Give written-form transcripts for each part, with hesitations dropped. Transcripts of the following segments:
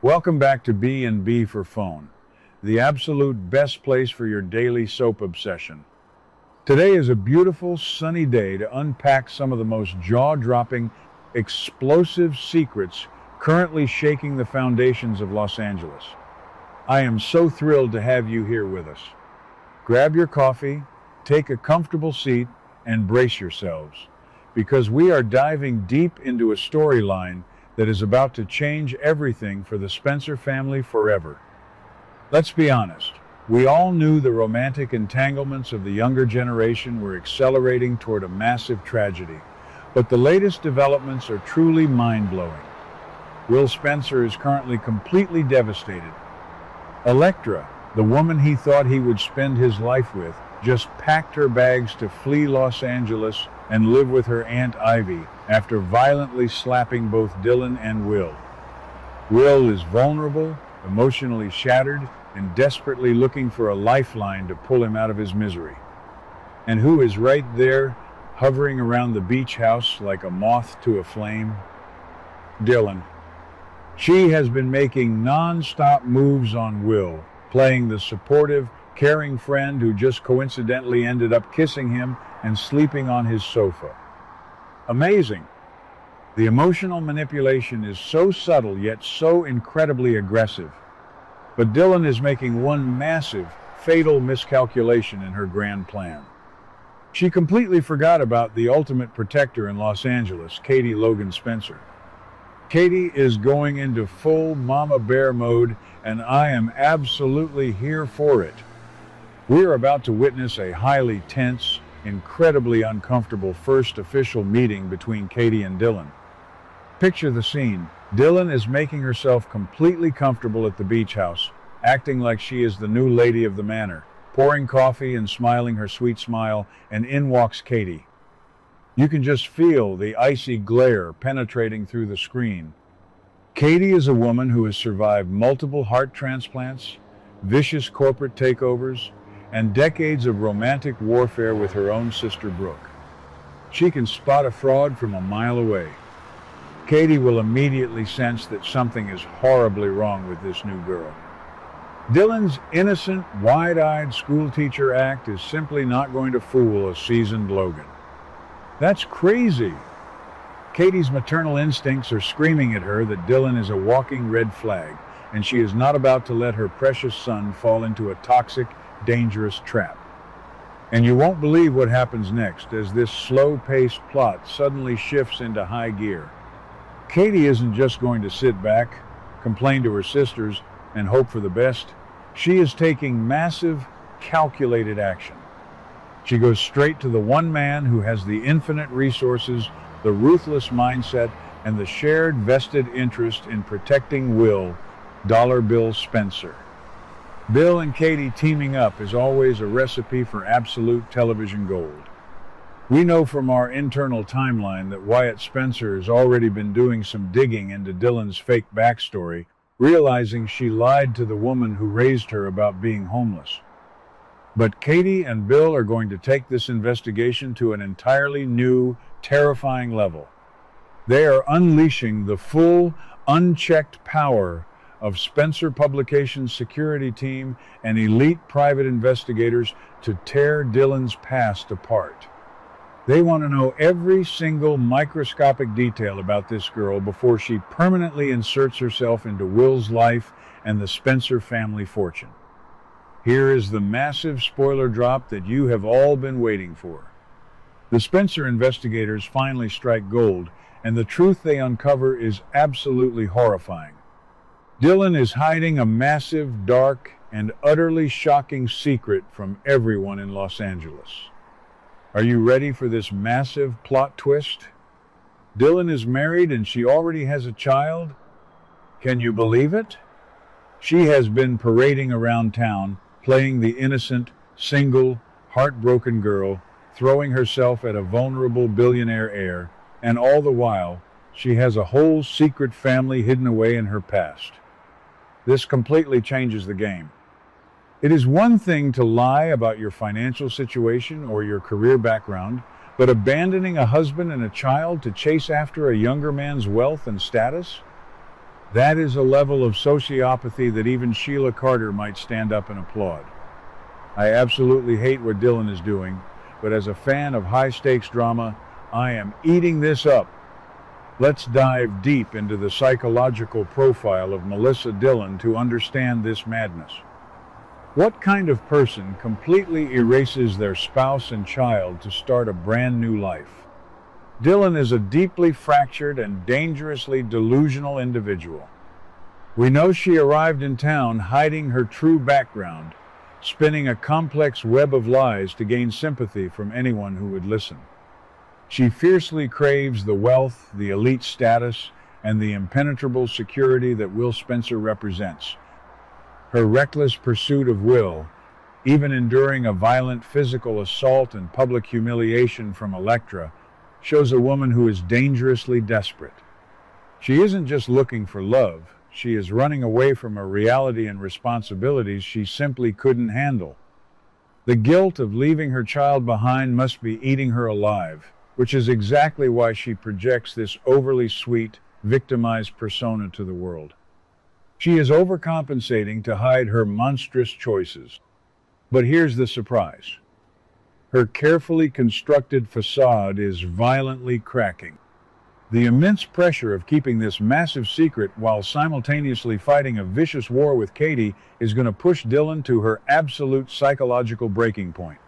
Welcome back to B&B for Phone, the absolute best place for your daily soap obsession. Today is a beautiful, sunny day to unpack some of the most jaw-dropping, explosive secrets currently shaking the foundations of Los Angeles. I am so thrilled to have you here with us. Grab your coffee, take a comfortable seat, and brace yourselves, because we are diving deep into a storyline that is about to change everything for the Spencer family forever. Let's be honest, we all knew the romantic entanglements of the younger generation were accelerating toward a massive tragedy, but the latest developments are truly mind-blowing. Will Spencer is currently completely devastated. Electra, the woman he thought he would spend his life with, just packed her bags to flee Los Angeles and live with her Aunt Ivy after violently slapping both Dylan and Will. Will is vulnerable, emotionally shattered, and desperately looking for a lifeline to pull him out of his misery. And who is right there, hovering around the beach house like a moth to a flame? Dylan. She has been making non-stop moves on Will, playing the supportive, caring friend who just coincidentally ended up kissing him and sleeping on his sofa. Amazing. The emotional manipulation is so subtle yet so incredibly aggressive. But Dylan is making one massive, fatal miscalculation in her grand plan. She completely forgot about the ultimate protector in Los Angeles, Katie Logan Spencer. Katie is going into full Mama Bear mode, and I am absolutely here for it. We are about to witness a highly tense, incredibly uncomfortable first official meeting between Katie and Dylan. Picture the scene. Dylan is making herself completely comfortable at the beach house, acting like she is the new lady of the manor, pouring coffee and smiling her sweet smile, and in walks Katie. You can just feel the icy glare penetrating through the screen. Katie is a woman who has survived multiple heart transplants, vicious corporate takeovers, and decades of romantic warfare with her own sister Brooke. She can spot a fraud from a mile away. Katie will immediately sense that something is horribly wrong with this new girl. Dylan's innocent, wide-eyed schoolteacher act is simply not going to fool a seasoned Logan. That's crazy. Katie's maternal instincts are screaming at her that Dylan is a walking red flag, and she is not about to let her precious son fall into a toxic, dangerous trap. And you won't believe what happens next as this slow-paced plot suddenly shifts into high gear. Katie isn't just going to sit back, complain to her sisters, and hope for the best. She is taking massive, calculated action. She goes straight to the one man who has the infinite resources, the ruthless mindset, and the shared vested interest in protecting Will, Dollar Bill Spencer. Bill and Katie teaming up is always a recipe for absolute television gold. We know from our internal timeline that Wyatt Spencer has already been doing some digging into Dylan's fake backstory, realizing she lied to the woman who raised her about being homeless. But Katie and Bill are going to take this investigation to an entirely new, terrifying level. They are unleashing the full, unchecked power of Spencer Publications' security team and elite private investigators to tear Dylan's past apart. They want to know every single microscopic detail about this girl before she permanently inserts herself into Will's life and the Spencer family fortune. Here is the massive spoiler drop that you have all been waiting for. The Spencer investigators finally strike gold, and the truth they uncover is absolutely horrifying. Dylan is hiding a massive, dark, and utterly shocking secret from everyone in Los Angeles. Are you ready for this massive plot twist? Dylan is married and she already has a child. Can you believe it? She has been parading around town, playing the innocent, single, heartbroken girl, throwing herself at a vulnerable billionaire heir, and all the while, she has a whole secret family hidden away in her past. This completely changes the game. It is one thing to lie about your financial situation or your career background, but abandoning a husband and a child to chase after a younger man's wealth and status? That is a level of sociopathy that even Sheila Carter might stand up and applaud. I absolutely hate what Dylan is doing, but as a fan of high-stakes drama, I am eating this up. Let's dive deep into the psychological profile of Melissa Dillon to understand this madness. What kind of person completely erases their spouse and child to start a brand new life? Dillon is a deeply fractured and dangerously delusional individual. We know she arrived in town hiding her true background, spinning a complex web of lies to gain sympathy from anyone who would listen. She fiercely craves the wealth, the elite status, and the impenetrable security that Will Spencer represents. Her reckless pursuit of Will, even enduring a violent physical assault and public humiliation from Electra, shows a woman who is dangerously desperate. She isn't just looking for love, she is running away from a reality and responsibilities she simply couldn't handle. The guilt of leaving her child behind must be eating her alive, which is exactly why she projects this overly sweet, victimized persona to the world. She is overcompensating to hide her monstrous choices. But here's the surprise. Her carefully constructed facade is violently cracking. The immense pressure of keeping this massive secret while simultaneously fighting a vicious war with Katie is going to push Dillon to her absolute psychological breaking point.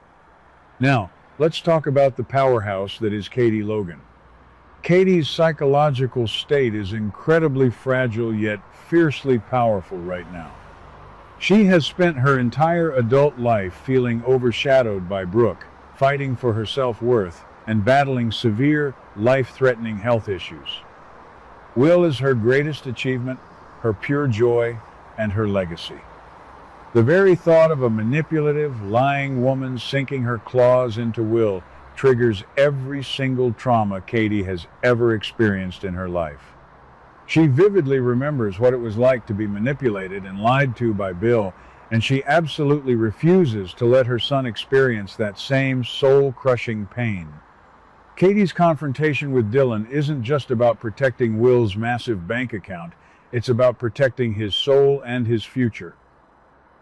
Now, let's talk about the powerhouse that is Katie Logan. Katie's psychological state is incredibly fragile yet fiercely powerful right now. She has spent her entire adult life feeling overshadowed by Brooke, fighting for her self-worth, and battling severe, life-threatening health issues. Will is her greatest achievement, her pure joy, and her legacy. The very thought of a manipulative, lying woman sinking her claws into Will triggers every single trauma Katie has ever experienced in her life. She vividly remembers what it was like to be manipulated and lied to by Bill, and she absolutely refuses to let her son experience that same soul-crushing pain. Katie's confrontation with Dillon isn't just about protecting Will's massive bank account, it's about protecting his soul and his future.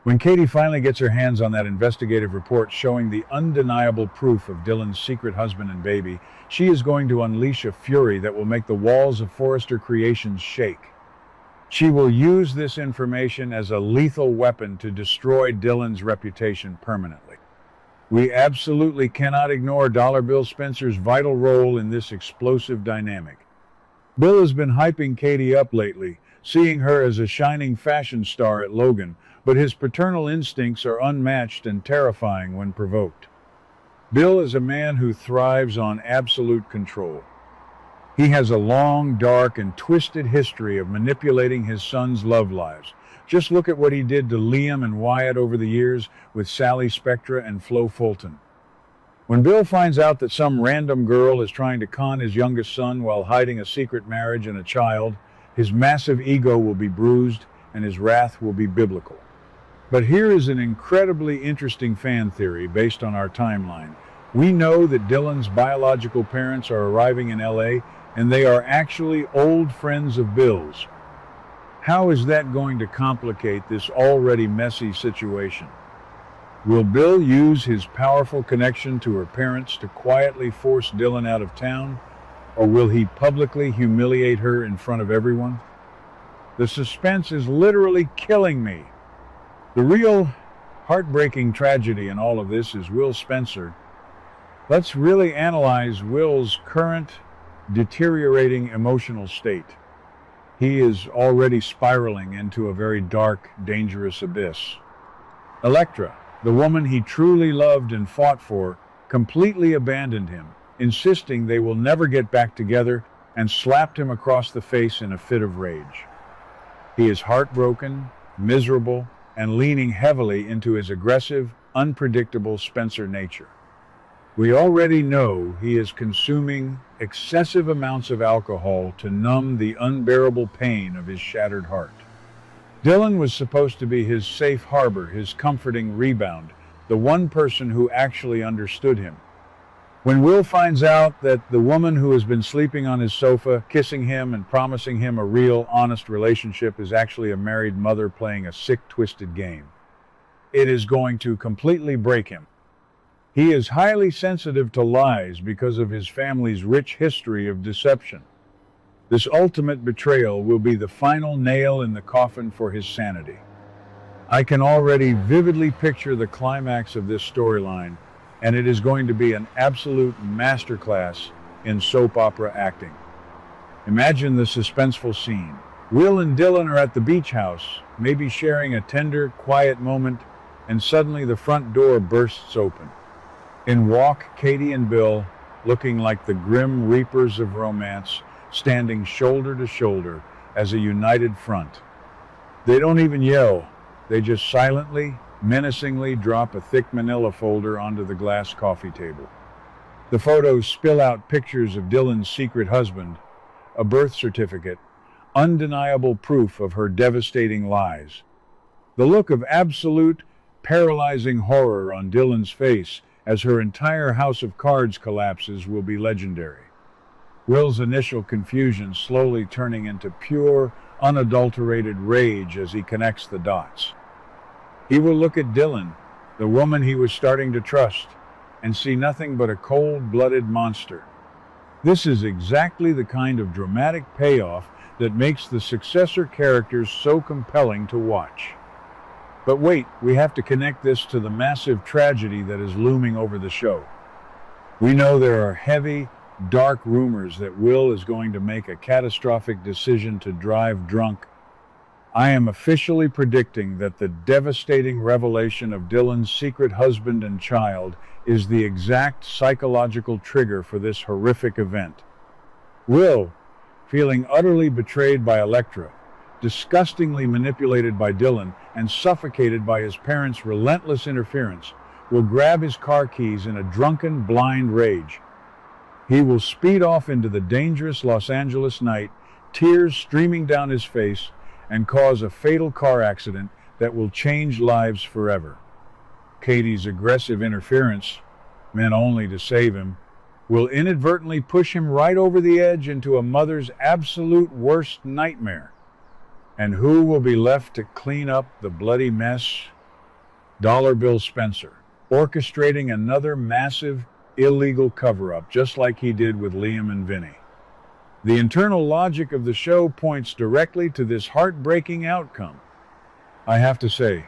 When Katie finally gets her hands on that investigative report showing the undeniable proof of Dillon's secret husband and baby, she is going to unleash a fury that will make the walls of Forrester Creations shake. She will use this information as a lethal weapon to destroy Dillon's reputation permanently. We absolutely cannot ignore Dollar Bill Spencer's vital role in this explosive dynamic. Bill has been hyping Katie up lately, seeing her as a shining fashion star at Logan, but his paternal instincts are unmatched and terrifying when provoked. Bill is a man who thrives on absolute control. He has a long, dark, and twisted history of manipulating his sons' love lives. Just look at what he did to Liam and Wyatt over the years with Sally Spectra and Flo Fulton. When Bill finds out that some random girl is trying to con his youngest son while hiding a secret marriage and a child, his massive ego will be bruised and his wrath will be biblical. But here is an incredibly interesting fan theory based on our timeline. We know that Dillon's biological parents are arriving in LA, and they are actually old friends of Bill's. How is that going to complicate this already messy situation? Will Bill use his powerful connection to her parents to quietly force Dillon out of town, or will he publicly humiliate her in front of everyone? The suspense is literally killing me. The real heartbreaking tragedy in all of this is Will Spencer. Let's really analyze Will's current deteriorating emotional state. He is already spiraling into a very dark, dangerous abyss. Electra, the woman he truly loved and fought for, completely abandoned him, insisting they will never get back together, and slapped him across the face in a fit of rage. He is heartbroken, miserable, and leaning heavily into his aggressive, unpredictable Spencer nature. We already know he is consuming excessive amounts of alcohol to numb the unbearable pain of his shattered heart. Dillon was supposed to be his safe harbor, his comforting rebound, the one person who actually understood him. When Will finds out that the woman who has been sleeping on his sofa, kissing him and promising him a real, honest relationship is actually a married mother playing a sick, twisted game, it is going to completely break him. He is highly sensitive to lies because of his family's rich history of deception. This ultimate betrayal will be the final nail in the coffin for his sanity. I can already vividly picture the climax of this storyline, and it is going to be an absolute masterclass in soap opera acting. Imagine the suspenseful scene. Will and Dylan are at the beach house, maybe sharing a tender, quiet moment, and suddenly the front door bursts open. In walk Katie and Bill, looking like the grim reapers of romance, standing shoulder to shoulder as a united front. They don't even yell, they just silently, menacingly drop a thick manila folder onto the glass coffee table. The photos spill out pictures of Dylan's secret husband, a birth certificate, undeniable proof of her devastating lies. The look of absolute, paralyzing horror on Dylan's face as her entire house of cards collapses will be legendary. Will's initial confusion slowly turning into pure, unadulterated rage as he connects the dots. He will look at Dylan, the woman he was starting to trust, and see nothing but a cold-blooded monster. This is exactly the kind of dramatic payoff that makes the successor characters so compelling to watch. But wait, we have to connect this to the massive tragedy that is looming over the show. We know there are heavy, dark rumors that Will is going to make a catastrophic decision to drive drunk. I am officially predicting that the devastating revelation of Dylan's secret husband and child is the exact psychological trigger for this horrific event. Will, feeling utterly betrayed by Electra, disgustingly manipulated by Dylan, and suffocated by his parents' relentless interference, will grab his car keys in a drunken, blind rage. He will speed off into the dangerous Los Angeles night, tears streaming down his face, and cause a fatal car accident that will change lives forever. Katie's aggressive interference, meant only to save him, will inadvertently push him right over the edge into a mother's absolute worst nightmare. And who will be left to clean up the bloody mess? Dollar Bill Spencer, orchestrating another massive, illegal cover-up, just like he did with Liam and Vinny. The internal logic of the show points directly to this heartbreaking outcome. I have to say,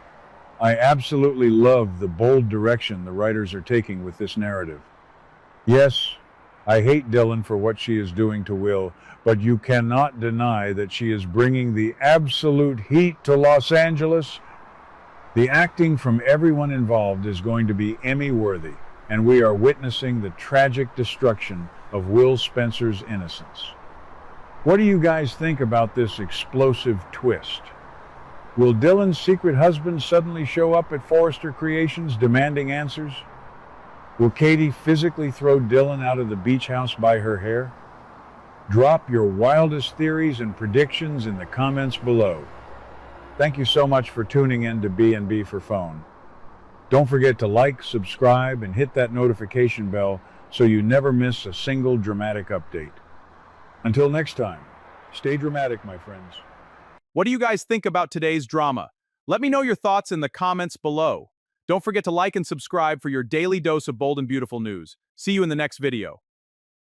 I absolutely love the bold direction the writers are taking with this narrative. Yes, I hate Dylan for what she is doing to Will, but you cannot deny that she is bringing the absolute heat to Los Angeles. The acting from everyone involved is going to be Emmy-worthy, and we are witnessing the tragic destruction of Will Spencer's innocence. What do you guys think about this explosive twist? Will Dylan's secret husband suddenly show up at Forrester Creations demanding answers? Will Katie physically throw Dylan out of the beach house by her hair? Drop your wildest theories and predictions in the comments below. Thank you so much for tuning in to B&B for Phone. Don't forget to like, subscribe, and hit that notification bell so you never miss a single dramatic update. Until next time, stay dramatic, my friends. What do you guys think about today's drama? Let me know your thoughts in the comments below. Don't forget to like and subscribe for your daily dose of bold and beautiful news. See you in the next video.